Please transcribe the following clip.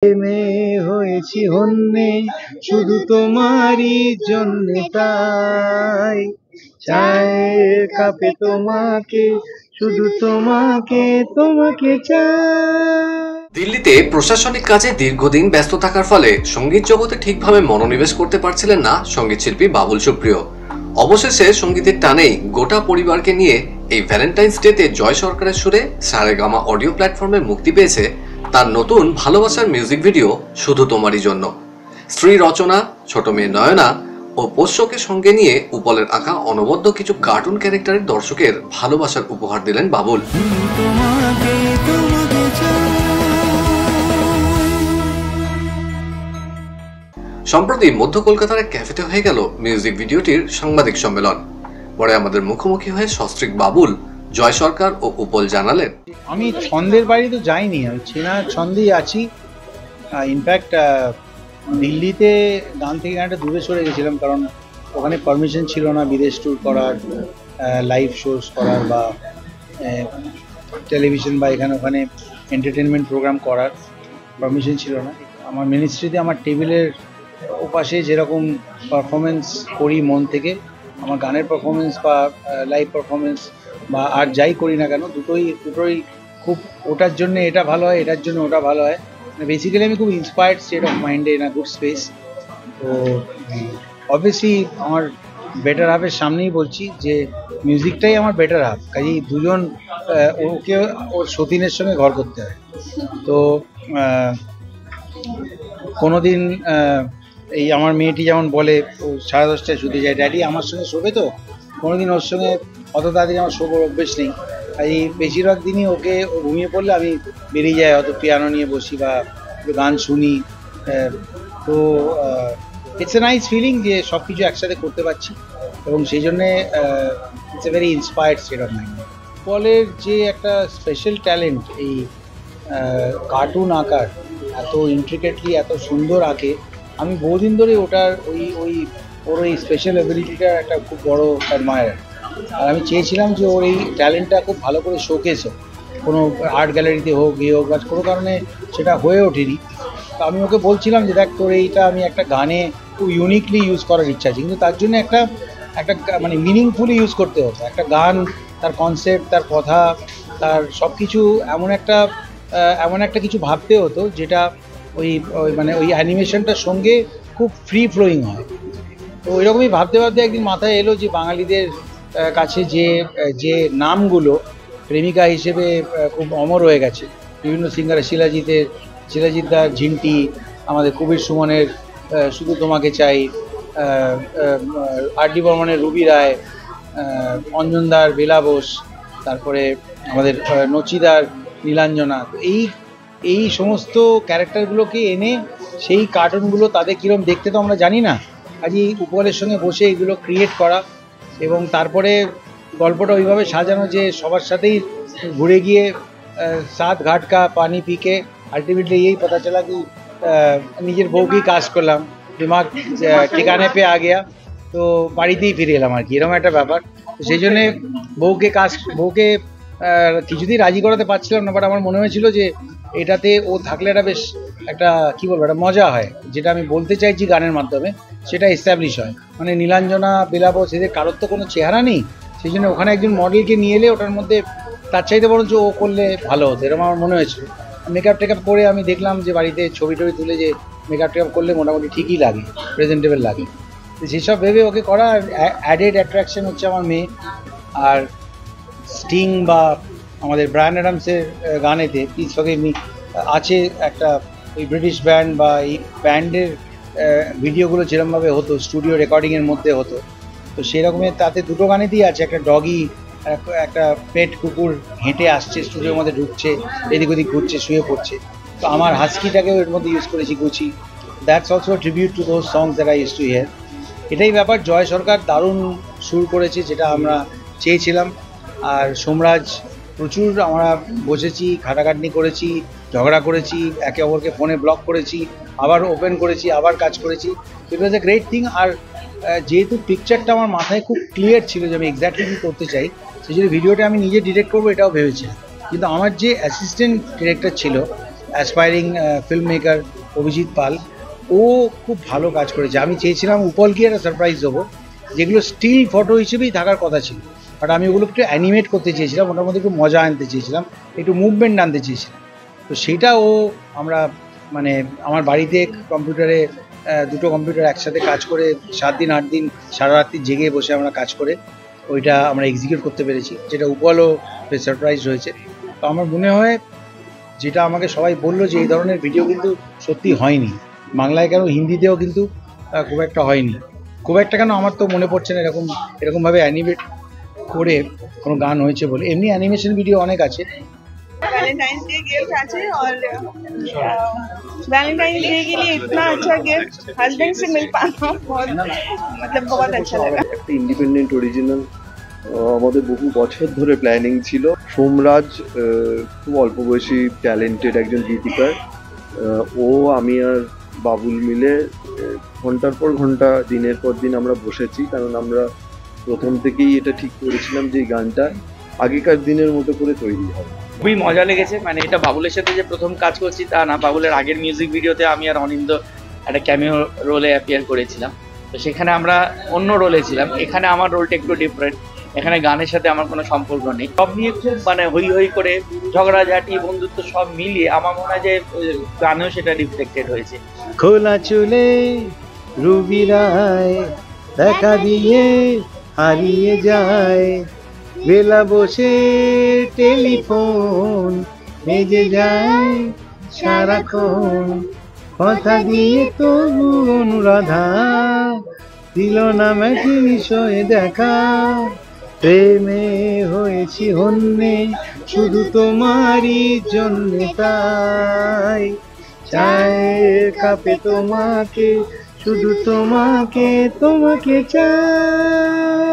প্রেমে হয়েছি হন্যে শুধু তোমারই জন্যে, তাই চায়ের কাপে তোমাকে, শুধু তোমাকে, তোমাকে চাই। দিল্লিতে প্রশাসনিক কাজে দীর্ঘদিন ব্যস্ত থাকার ফলে সঙ্গীত জগতে ঠিকভাবে মনোনিবেশ করতে পারছিলেন না সঙ্গীত শিল্পী বাবুল সুপ্রিয়। অবশেষে সঙ্গীতের টানেই গোটা পরিবারকে নিয়ে এই ভ্যালেন্টাইন্স ডেতে জয় সরকারের সুরে সারেগামা অডিও প্ল্যাটফর্মে মুক্তি পেয়েছে তার নতুন ভালোবাসার মিউজিক ভিডিও শুধু তোমারই জন্য। স্ত্রী রচনা, ছোট মেয়ে নয়না ও পোষ্যকে সঙ্গে নিয়ে উপলের আঁকা অনবদ্য কিছু কার্টুন ক্যারেক্টারের দর্শকের ভালোবাসার উপহার দিলেন বাবুল। সম্প্রতি মধ্য কলকাতার এক ক্যাফেতে হয়ে গেল মিউজিক ভিডিওটির সাংবাদিক সম্মেলন। পরে আমাদের মুখোমুখি হয়ে সস্ত্রীক বাবুল, জয় সরকার ও উপল জানালেন, আমি ছন্দের বাইরে তো যাইনি, আমি চেনা ছন্দেই আছি। ইনফ্যাক্ট দিল্লিতে গান থেকে গানটা দূরে সরে গেছিলাম, কারণ ওখানে পারমিশন ছিল না বিদেশ ট্যুর করার, লাইভ শোজ করার বা টেলিভিশন বা এখানে ওখানে এন্টারটেনমেন্ট প্রোগ্রাম করার পারমিশন ছিল না। আমার মিনিস্ট্রিতে আমার টেবিলের ওপাশে যেরকম পারফরমেন্স করি মন থেকে, আমার গানের পারফরমেন্স বা লাইভ পারফরমেন্স বা আর যাই করি না কেন, দুটোই খুব, ওটার জন্য এটা ভালো হয়, এটার জন্য ওটা ভালো হয়। বেসিক্যালি আমি খুব ইন্সপায়ার্ড স্টেট অফ মাইন্ডে ইন আ গুড স্পেস। তো অবভিয়াসলি আমার বেটার হাফের সামনেই বলছি যে মিউজিকটাই আমার বেটার হাফ, কাজেই দুজন ওকে ওর সতীনের সঙ্গে ঘর করতে হয়। তো কোনোদিন এই আমার মেয়েটি যেমন বলে, ও 10:30টায় শুতে যায়, ড্যাডি আমার সঙ্গে শোবে, তো কোনোদিন ওর সঙ্গে অত তাড়াতাড়ি আমার শোবার অভ্যেস নেই। এই বেশিরভাগ দিনই ওকে, ও ঘুমিয়ে পড়লে আমি বেরিয়ে যাই, হয়তো পিয়ানো নিয়ে বসি বা গান শুনি। তো ইটস এ নাইস ফিলিং যে সব কিছু একসাথে করতে পারছি, এবং সেই জন্যে it's a very inspired state of mind. উপলের যে একটা স্পেশাল ট্যালেন্ট, এই কার্টুন আঁকার, এত ইন্ট্রিকেটলি এত সুন্দর আঁকে, আমি বহুদিন ধরে ওটার ওর ওই স্পেশাল অ্যাবিলিটিটার একটা খুব বড় অ্যাডমায়ার। আর আমি চেয়েছিলাম যে ওর এই ট্যালেন্টটা খুব ভালো করে শোকেস হোক, কোনো আর্ট গ্যালারিতে হোক, হোক, বা কোনো কারণে সেটা হয়ে ওঠেনি। তো আমি ওকে বলছিলাম যে দেখ, তোর এইটা আমি একটা গানে খুব ইউনিকলি ইউজ করার ইচ্ছা আছে, কিন্তু তার জন্য একটা মানে মিনিংফুলি ইউজ করতে হতো। একটা গান, তার কনসেপ্ট, তার কথা, তার সব কিছু এমন একটা কিছু ভাবতে হতো যেটা ওই মানে ওই অ্যানিমেশনটার সঙ্গে খুব ফ্রি ফ্লোয়িং হয়। তো ওই রকমই ভাবতে ভাবতে একদিন মাথায় এলো যে বাঙালিদের কাছে যে নামগুলো প্রেমিকা হিসেবে খুব অমর হয়ে গেছে, বিভিন্ন সিঙ্গার, শিলাজিৎদার ঝিন্টি, আমাদের কবির সুমনের শুধু তোমাকে চাই, আর ডি বর্মনের রুবি রায়, অঞ্জনদার বেলা বোস, তারপরে আমাদের নচিদার নীলাঞ্জনা। তো এই সমস্ত ক্যারেক্টারগুলোকে এনে সেই কার্টুনগুলো তাদের কীরকম দেখতে তো আমরা জানি না, আজই উপলের সঙ্গে বসে এগুলো ক্রিয়েট করা এবং তারপরে গল্পটা ওইভাবে সাজানো যে সবার সাথেই ঘুরে গিয়ে সাত ঘাট কা পানি পিকে আলটিমেটলি এই পতা চলা কি নিজের বউকেই কাজ করলাম, দিমাগ ঠিকানে পে আ গিয়া, তো বাড়িতেই ফিরে এলাম আর কি, এরকম একটা ব্যাপার। তো সেই জন্যে বউকে কিছুতেই রাজি করাতে পারছিলাম না, বাট আমার মনে হয়েছিল যে এটাতে ও থাকলে একটা বেশ একটা কী বলবো, একটা মজা হয়, যেটা আমি বলতে চাইছি গানের মাধ্যমে সেটা এস্টাবলিশ হয়। মানে নীলাঞ্জনা, বেলাবোস, এদের কারোর তো কোনো চেহারা নেই, সেই জন্য ওখানে একজন মডেলকে নিয়ে এলে ওটার মধ্যে তার চাইতে বরঞ্চ ও করলে ভালো হতো, এরকম আমার মনে হয়েছিল। মেকআপ টেকআপ করে আমি দেখলাম যে বাড়িতে ছবি টবি তুলে যে মেকআপ টেকআপ করলে মোটামুটি ঠিকই লাগে, প্রেজেন্টেবল লাগে। তো সেসব ভেবে ওকে করা। অ্যাডেড অ্যাট্রাকশন হচ্ছে আমার মেয়ে। আর স্টিং বা আমাদের ব্রায়ান অ্যাডামসের গানেতে প্লিজ ফরগিভ মি আছে একটা ওই ব্রিটিশ ব্যান্ড বা এই ব্যান্ডের ভিডিওগুলো যেরকমভাবে হতো স্টুডিও রেকর্ডিংয়ের মধ্যে হতো, তো সেরকমের তাতে দুটো গানেতেই আছে, একটা ডগি, একটা পেট কুকুর হেঁটে আসছে স্টুডিওর মধ্যে, ঢুকছে, এদিক ওদিক ঘুরছে, শুয়ে পড়ছে। তো আমার হাস্কিটাকেও এর মধ্যে ইউজ করেছি, গুছি। That's also tribute to those songs that I use to here. এটাই ব্যাপার। জয় সরকার দারুণ সুর করেছে, যেটা আমরা চেয়েছিলাম। আর সোমরাজ, প্রচুর আমরা বসেছি, খাটাখাটনি করেছি, ঝগড়া করেছি, একে অপরকে ফোনে ব্লক করেছি, আবার ওপেন করেছি, আবার কাজ করেছি। ইট ওয়াজ এ গ্রেট থিং। আর যেহেতু পিকচারটা আমার মাথায় খুব ক্লিয়ার ছিল যে আমি এক্স্যাক্টলি কী করতে চাই, সেই জন্য ভিডিওটা আমি নিজে ডিরেক্ট করবো এটাও ভেবেছিলাম। কিন্তু আমার যে অ্যাসিস্ট্যান্ট ডিরেক্টর ছিল, অ্যাসপায়ারিং ফিল্ম মেকার অভিজিৎ পাল, ও খুব ভালো কাজ করেছে। আমি চেয়েছিলাম উপলকে একটা সারপ্রাইজ দেবো, যেগুলো স্টিল ফটো হিসেবেই থাকার কথা ছিল, বাট আমি ওগুলো একটু অ্যানিমেট করতে চেয়েছিলাম, ওটার মধ্যে একটু মজা আনতে চেয়েছিলাম, একটু মুভমেন্ট আনতে চেয়েছিলাম। তো সেটা আমরা মানে আমার বাড়িতে কম্পিউটারে দুটো কম্পিউটার একসাথে কাজ করে 7 দিন 8 দিন সারা রাত্রি জেগে বসে আমরা কাজ করে ওইটা আমরা এক্সিকিউট করতে পেরেছি, যেটা উপলও সারপ্রাইজ হয়েছে। তো আমার মনে হয় যেটা আমাকে সবাই বললো যে এই ধরনের ভিডিও কিন্তু সত্যি হয়নি বাংলায়, কেন হিন্দিতেও কিন্তু খুব একটা হয়নি, খুব একটা কেন আমার তো মনে পড়ছে না এরকমভাবে অ্যানিমেট করে কোনো গান হয়েছে বলে। এমনি অ্যানিমেশন ভিডিও অনেক আছে। वैलेंटाइंस डे गिफ्ट আছে और वैलेंटाइंस डे के लिए इतना अच्छा गिफ्ट हस्बैंड से मिल पाना बहुत मतलब बहुत अच्छा लगा। একটা ইন্ডিপেন্ডেন্ট অরিজিনাল আমাদের বহু বছর ধরে প্ল্যানিং ছিল। সোমরাজ খুব অল্প বয়সী ট্যালেন্টেড একজন গীতিকার, ও আমি আর বাবুল মিলে ঘন্টার পর ঘন্টা দিনের পর দিন আমরা বসেছি, কারণ আমরা প্রথম থেকেই এটা ঠিক করেছিলাম যে এই গানটা আগেকার দিনের মতো করে তৈরি হবে। খুবই মজা লেগেছে, মানে এটা বাবুলের সাথে যে প্রথম কাজ করছি তা না, বাবুলের আগের মিউজিক ভিডিওতে আমি আর অনিন্দ একটা ক্যামিও রোলে অ্যাপিয়ার করেছিলাম, তো সেখানে আমরা অন্য রোলে ছিলাম। এখানে আমার রোলটা একটু ডিফারেন্ট, এখানে গানের সাথে আমার কোনো সম্পর্ক নেই। সব নিয়ে খুব মানে হই হই করে ঝগড়াঝাটি বন্ধুত্ব সব মিলিয়ে আমার মনে হয় যে গানেও সেটা রিফ্লেক্টেড হয়েছে। খোলা চুলে রুবি রায় দেখা দিয়ে হারিয়ে যায়, বেলা বসে টেলিফোন বেজে যায় সারাক্ষণ, কথা দিয়ে তবু অনুরাধা দিল না ম্যাচি বিষয়ে দেখা, প্রেমে হয়েছি হন্যে শুধু তোমারই জন্য, তাই চায়ের কাপে তোমাকে শুধু তোমাকে চাই।